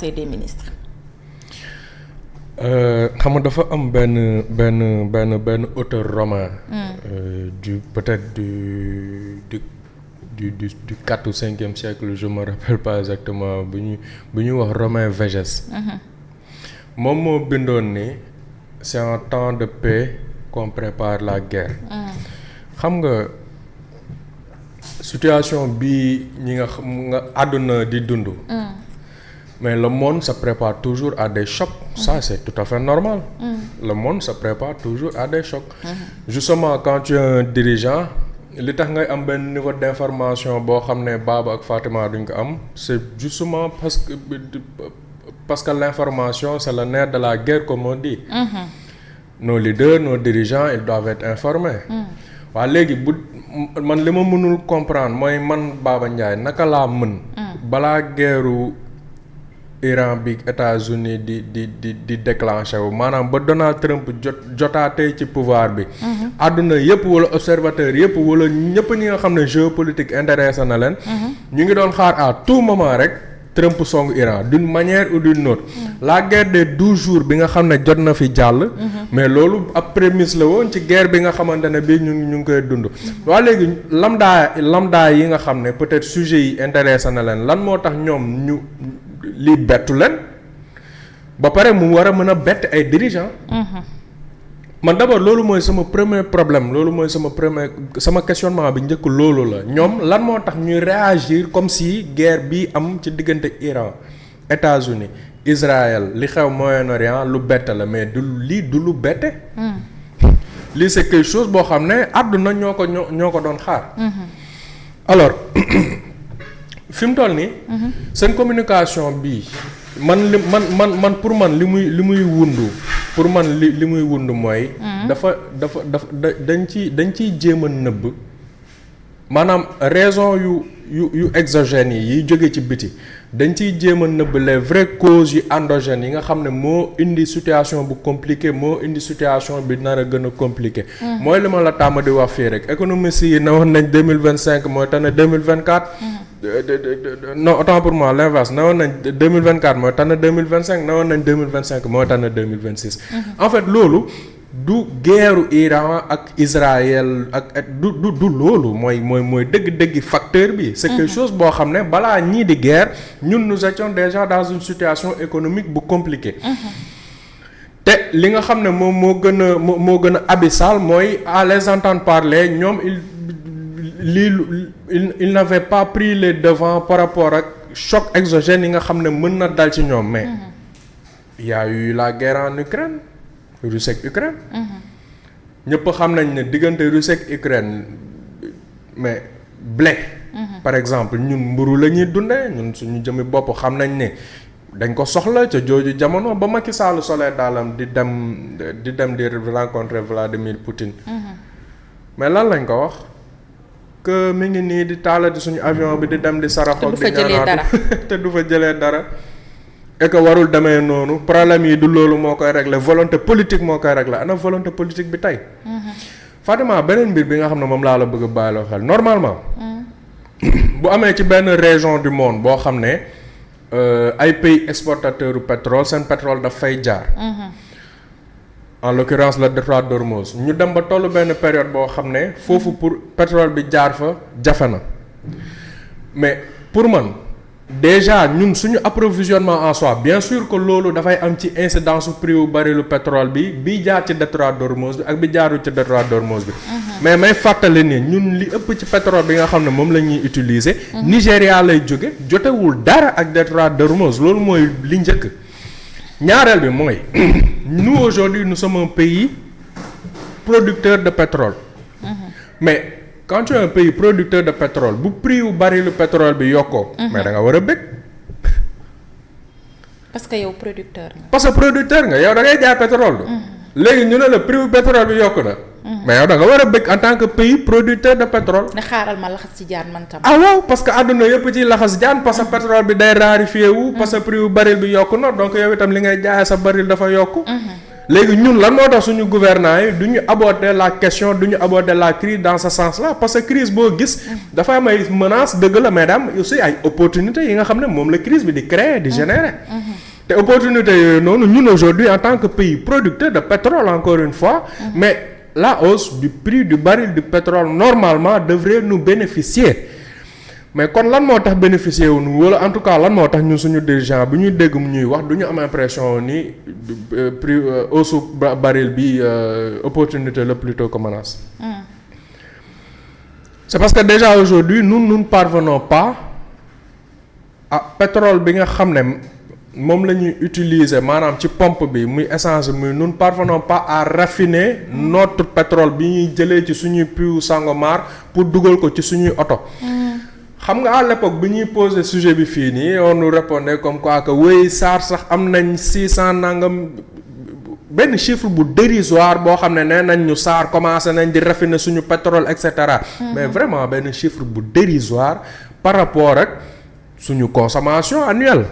des ministres. xam nga dafa am benn auteur roman. Du peut-être du 4 ou 5e siècle, je me rappelle pas exactement bu ñuy wax Romain Végès. moom moo bindoon ni c'est en temps de paix qu'on prépare la guerre. xam nga situation bii ñi nga àdduna di dund. Mais le monde se prépare toujours à des chocs. Ça, c'est tout à fait normal. Le monde se prépare toujours à des chocs. Justement, quand tu es un dirigeant, li tax ngay am benn niveau d'information boo xam ne Baba ak Fatima duñ ko am, c'est justement parce que l'information, c'est le nerf de la guerre, comme on dit. Nos leaders, nos dirigeants, ils doivent être informés. Waa léegi man li ma mënul comprendre mooy man Baba Ndiaye naka laa mën. balaa guerru Iran bi États-Unis di déclenché wu maanaam ba Donald Trump jotaatee ci pouvoir bi. àdduna yëpp wala observateur yëpp wala ñëpp ñi nga xam ne géopolitique intéressé na leen. ñu ngi doon xaar à tout moment rek Trump song Iran d'une manière ou d'une autre. La guerre des 12 jours bi nga xam ne jot na fi jàll. mais loolu ab prémisse la woon ci guerre bi nga xamante ne bii ñu ngi koy dund. waa léegi lambda yi nga xam ne peut-être sujet yi intéressé na leen lan moo tax ñoom ñu. lii bettu leen ba pare mu war a mën a bett ay dirigeants. man d'abord loolu mooy sama premier problème loolu mooy sama questionnement bi njëkk loolu la ñoom lan moo tax ñuy réagir comme si guerre bi am ci diggante Iran États-Unis Israël li xew Moyen-Orient lu bett la mais du lu bette. lii c'est quelque chose boo xam ne àdduna ñoo ko doon xaar. alors. fi mu toll nii. seen communication bii man pour man li muy wundu pour man li muy wundu mooy. dafa dañ ciy jéem a nëbb maanaam raison yu exogènes yi jóge ci biti dañ ciy jéem a nëbb les vraies causes yu endogènes yi nga xam ne moo indi situation bu compliquée moo indi situation bi nar a gën a compliqué. mooy li ma la tàmm di wax fii rek économistes yi ne woon nañ 2025 mooy tane 2024. non autant pour moi l'inverse ne woon nañ 2024 mooy tane 2025 ne woon nañ 2025 mooy tane 2026. en fait loolu. du guerru Iran ak Israël ak du loolu mooy dëgg-dëgg facteur bi. c'est quelque chose boo xam ne balaa ñii di guerre ñun nous étions déjà dans une situation économique bu compliquée. te li nga xam ne moom moo gën a abyssal mooy à les entendre parler ñoom il n'avait pas pris les devants par rapport ak choc exogène yi nga xam ne mën na dal ci ñoom mais. il y a eu la guerre en Ukraine. Russie ak Ukraine. ñëpp xam nañ ne diggante Russie ak Ukraine mais blé. par exemple ñun mburu la ñuy dundee ñun suñu jëmi bopp xam nañ ne dañ ko soxla ca jooju jamono ba Macky Sall solee daalam di dem di rencontrer Vladimir Poutine. mais lan lañ ko wax que mi ngi nii di taalati suñu avion bi di dem di saraxoog di ñaanaatu te du fa jëlee dara. et que warul demee noonu problème yi du loolu moo koy régler volonté politique moo koy régler ana volonté politique bi tey. Fatima beneen mbir bi nga xam ne moom laa la bëgg a bàyyiloo xel normalement. bu amee ci benn région du monde boo xam ne ay pays exportateurs du pétrole seen pétrole daf fay jaar. en l'occurrence le détroit d'Ormuz ñu dem ba tollu benn période boo xam ne foofu pour pétrole bi jaar fa jafe na mais pour man. déjà ñun suñu approvisionnement en soi bien sûr que loolu dafay am ci incidence su prix wu barilu pétrole bi jaar ci détroit d'Ormuz bi ak bi jaarul ci détroit d'Ormuz bi. mais may fàttali ni ñun li ëpp ci pétrole bi nga xam ne moom la ñuy utiliser. Nigéria lay jóge jotewul dara ak détroit d'Ormuz loolu mooy li njëkk. ñaareel bi mooy nous aujourd'hui nous sommes un pays producteur de pétrole. mais quand tu es un pays producteur de pétrole bu prix wu barilu pétrole bi yokkoo. mais da nga war a bëgg. parce que yow producteur nga. parce que producteur nga yow da ngay jaay pétrole. léegi ñu ne la prix wu pétrole bi yokku na. mais yow da nga war a bëgg en tant que pays producteur de pétrole. ne xaaral ma laxas ci jaan man tam. ah waaw parce que àdduna yëpp ci laxas jaan parce que pétrole bi day raréfié wu. parce que prix wu baril bi yokku na donc yow itam li ngay jaayee sa baril dafa yokku. léegi ñun lan moo tax suñu gouvernants yi du ñu aborder la question du ñu aborder la crise dans ce sens-là parce que crise boo gis dafa am ay menaces dëgg la mais daam aussi ay opportunités yi nga xam ne moom la crise bi di créer di générer. te opportunités yooyu noonu ñun aujourd'hui en tant que pays producteur de pétrole encore une fois. mais la hausse du prix du baril du pétrole normalement devrait nous bénéficier. mais kon lan moo tax bénéficier wu ñu wala en tout cas lan moo tax ñun suñu dirigeant bi ñuy dégg mu ñuy wax du ñu am impression ni prix hausse baril bi opportunité la plutôt que menace. c'est parce que déjà aujourd'hui nous ne parvenons pas à pétrole bi nga xam ne moom la ñuy utiliser maanaam ci pompe bi muy essence muy nous ne parvenons pas à raffiner notre pétrole bi ñuy jëlee ci suñuy puits Sangomar pour dugal ko ci suñuy oto. xam nga à l'époque bi ñuy poser sujet bi fii nii on nous répondait comme quoi que oui SAR sax am nañ 600 nangam benn chiffre bu dérisoire boo xam ne nee nañ ñu SAR commencé nañ di raffiner suñu pétrole et cetera. mais vraiment benn chiffre bu dérisoire par rapport ak suñu consommation annuelle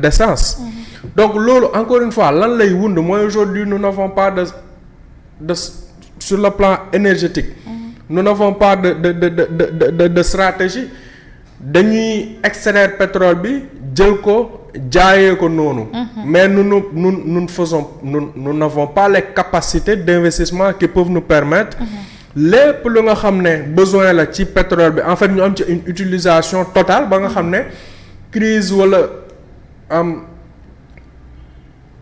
d'essence. donc loolu encore une fois lan lay wund mooy aujourd'hui nous n'avons pas de sur le plan énergétique. nous n'avons pas de stratégie dañuy extraire pétrole bi jël ko jaayee ko noonu. mais nous n'avons pas les capacités d'investissement qui peuvent nous permettre. lépp lu nga xam ne besoin la ci pétrole bi en fait ñu am ci une utilisation totale ba nga xam ne crise wala am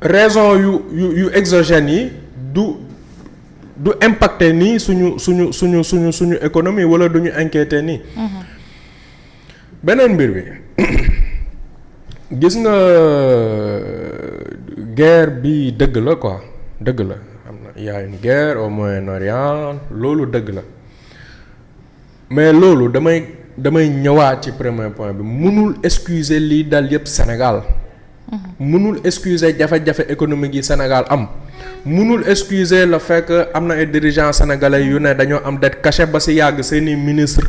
raison yu exogènes yi du impacter nii suñu économie wala du ñu inquiéter nii. beneen mbir bi gis nga guerre bi dëgg la quoi dëgg la am na y a une guerre au Moyen-Orient loolu dëgg la mais loolu damay ñëwaat ci premier point bi mënul excuser lii dal yépp Sénégal. mënul excuser jafe-jafe économique yi Sénégal am. mënul excuser le fait que am na ay dirigeants sénégalais yu ne dañoo am dette cachée ba ci yàgg seeni ministre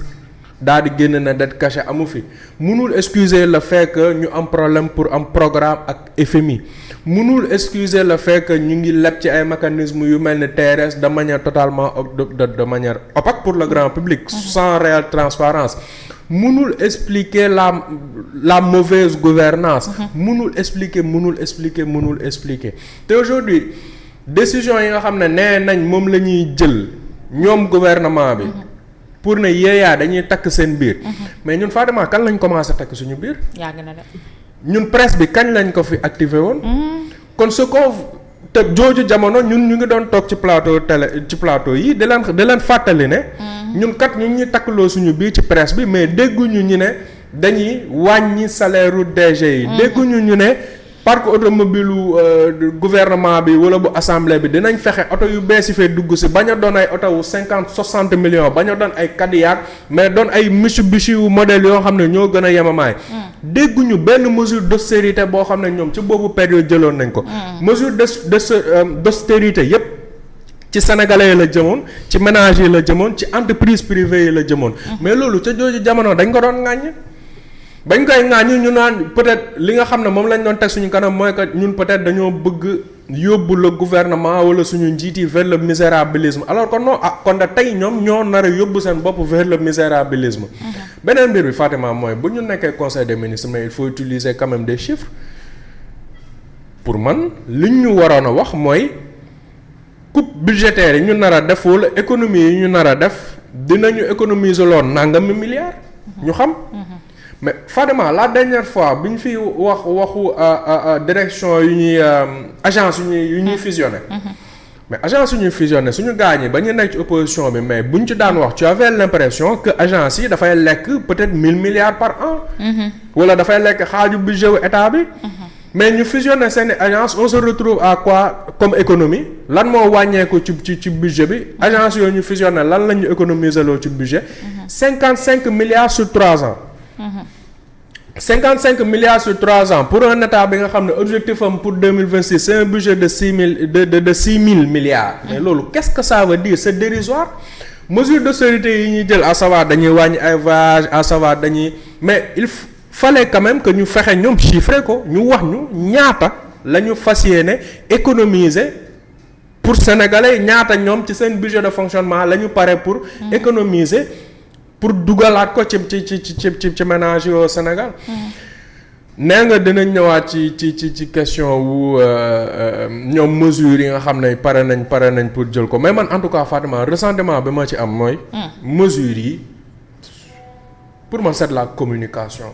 daal di génn na dette cachée amu fi mënul excuser le fait que ñu am problème pour am programme ak FMI mënul excuser le fait que ñu ngi leb ci ay mécanismes yu mel ni TRS de manière totalement de manière opaque pour le grand public. sans réelle transparence mënul expliquer la mauvaise gouvernance mënul expliquer te aujourd'hui décision yi nga xam ne nee nañ moom la ñuy jël ñoom gouvernement bi pour ne yeeyaa dañuy takk seen biir mais ñun Fatima kan lañ commencé takk suñu biir yàgg na de ñun presse bi kañ lañ ko fi activé woon kon ce qu'on te jooju jamono ñun ñu ngi doon toog ci plateau yi di leen fàttali ne ñun kat ñu ngi takkloo suñu biir ci presse bi mais dégguñu ñu ne dañuy wàññi salaire u DG yi dégguñu ñu ne parc automobile gouvernement bi wala bu assemblée bi dinañ fexe oto yu bees yi fee dugg si bañ a doon ay oto wu 50-60 millions bañ a doon ay Cadillac mais doon ay Mitsubishi wu modèle yoo xam ne ñoo gën a yemamaay. dégguñu benn mesure d'austérité boo xam ne ñoom ci boobu période jëloon nañ ko. mesure d'austérité yépp ci sénégalais yi la jëmoon ci ménages yi la jëmoon ci entreprise privée yi la jëmoon. mais loolu ca jooju jamono dañ ko doon ŋàññ. bañ koy ŋaañu ñu naan peut-être li nga xam ne moom lañ doon teg suñu kanam mooy que ñun peut-être dañoo bëgg yóbbu le gouvernement wala suñu njiit yi vers le misérabilisme alors que non kon da tey ñoom ñoo nar a yóbbu seen bopp vers le misérabilisme. beneen mbir bi Fatima mooy bu ñu nekkee conseil des ministres mais il faut utiliser quand même des chiffres pour man liñ ñu waroon a wax mooy coupe budgétaire yi ñu nar a def wala économie yi ñu nar a def dinañu économiser loon nangami milliards. ñu xam. mais Fadema la dernière fois bi ñu fi waxu direction yu ñuy agence yu ñuy fusionné. mais agence yu ñuy fusionné suñu gaañ yi ba ñu nekk ci opposition bi mais buñ ci daan wax tu avais l'impression que agence yi dafay lekk peut-être 1000 milliards par an. wala dafay lekk xaaju budget wu état bi. mais ñu fusionné seeni agence on se retrouve à quoi comme économie lan moo wàññeeku ci budget bi agence yooyu ñu fusionné lan la ñu économiser loo ci budget. 55 milliards sur 3 ans. 55 milliards sur 3 ans pour un état bi nga xam ne objectif am pour 2026 c'est un budget de 6 000 milliards. mais loolu qu'est-ce que ça veut dire c'est dérisoire. mesure d'austérité yi ñuy jël à savoir dañuy wàññi ay voyages à savoir dañuy mais il fallait quand même que ñu fexe ñoom chiffrer ko ñu wax ñu ñaata la ñu fas yéene économiser pour sénégalais ñaata ñoom ci seen budget de fonctionnement la ñu pare pour économiser pour dugalaat ko ci ménage au Sénégal. nee nga dinañ ñëwaat ci question wu ñoom mesures yi nga xam ne pare nañ pour jël ko mais man en tout cas Fatima ressentiment bi ma ci am mooy. mesures yi pour man c'est de la communication.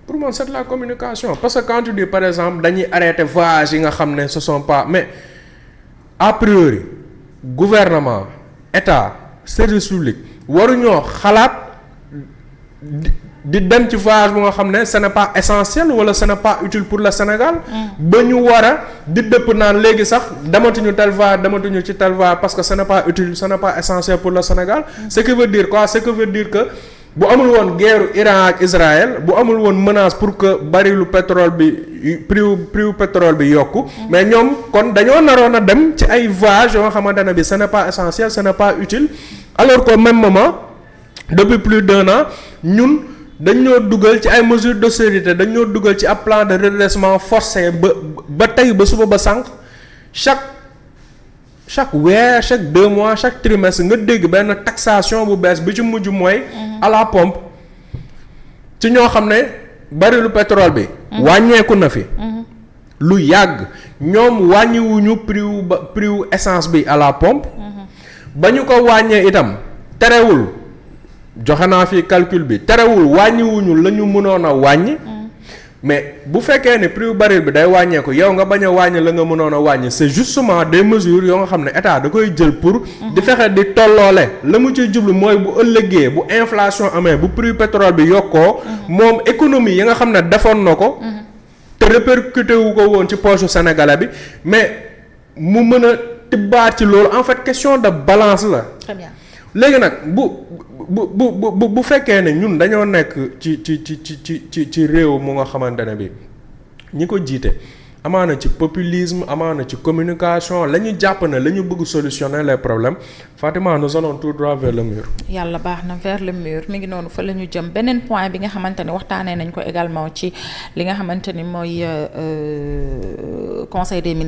pour man c'est de la communication parce que quand tu dis par exemple dañuy arrêter voyage yi nga xam ne ce sont pas mais a priori gouvernement état service public waruñoo xalaat di dem ci voyage bu nga xam ne ce n'est pas essentiel wala ce n'est pas utile pour le Sénégal. ba ñu war a di dëpp naan léegi sax dematuñu tel voyage dematuñu ci tel voyage parce que ce n'est pas utile ce n'est pas essentiel pour le Sénégal. Ce qui veut dire quoi ce qui veut dire que bu amul woon guerre Iran ak Israël bu amul woon menace pour que barilu pétrole bi prix pétrole bi yokku. mais ñoom kon dañoo naroon a dem ci ay voyages yoo xamante ne bi ce n'est pas essentiel ce n'est pas utile alors qu'au même moment depuis plus d'1 an ñun. dañoo dugal ci ay mesures d'austérité dañoo dugal ci ab plan de redressement forcé ba tey ba suba ba sànq chaque weer chaque 2 mois chaque trimestre nga dégg benn taxation bu bees bi ci mujj mooy. à la pompe ci ñoo xam ne barilu pétrole bi. wàññeeku na fi. lu yàgg ñoom wàññiwuñu prix wu essence bi à la pompe. ba ñu ko wàññee itam terewul. joxe naa fi calcul bi terewul wàññiwuñu la ñu mënoon a wàññi. mais bu fekkee ne prix baril bi day wàññeeku yow nga bañ a wàññi la nga mënoon a wàññi c'est justement des mesures yoo nga xam ne état da koy jël pour. di fexe di tolloole la mu ciy jublu mooy bu ëllëgee bu inflation amee bu prix pétrole bi yokkoo. moom économie yi nga xam ne defoon na ko. te répercuté wu ko woon ci poche sénégalais bi mais mu mën a tibbaat ci loolu en fait question de balance la. Très bien. léegi nag bu fekkee ne ñun dañoo nekk ci réew mu nga xamante ne bi ñi ko jiite amaana ci populisme amaana ci communication la ñu jàpp ne la ñu bëgg solutionner les problèmes Fatima nous allons tout droit vers le mur. yàlla baax na vers le mur mi ngi noonu fa la ñu jëm beneen point bi nga xamante ne waxtaanee nañ ko également ci li nga xamante ni mooy conseil des ministres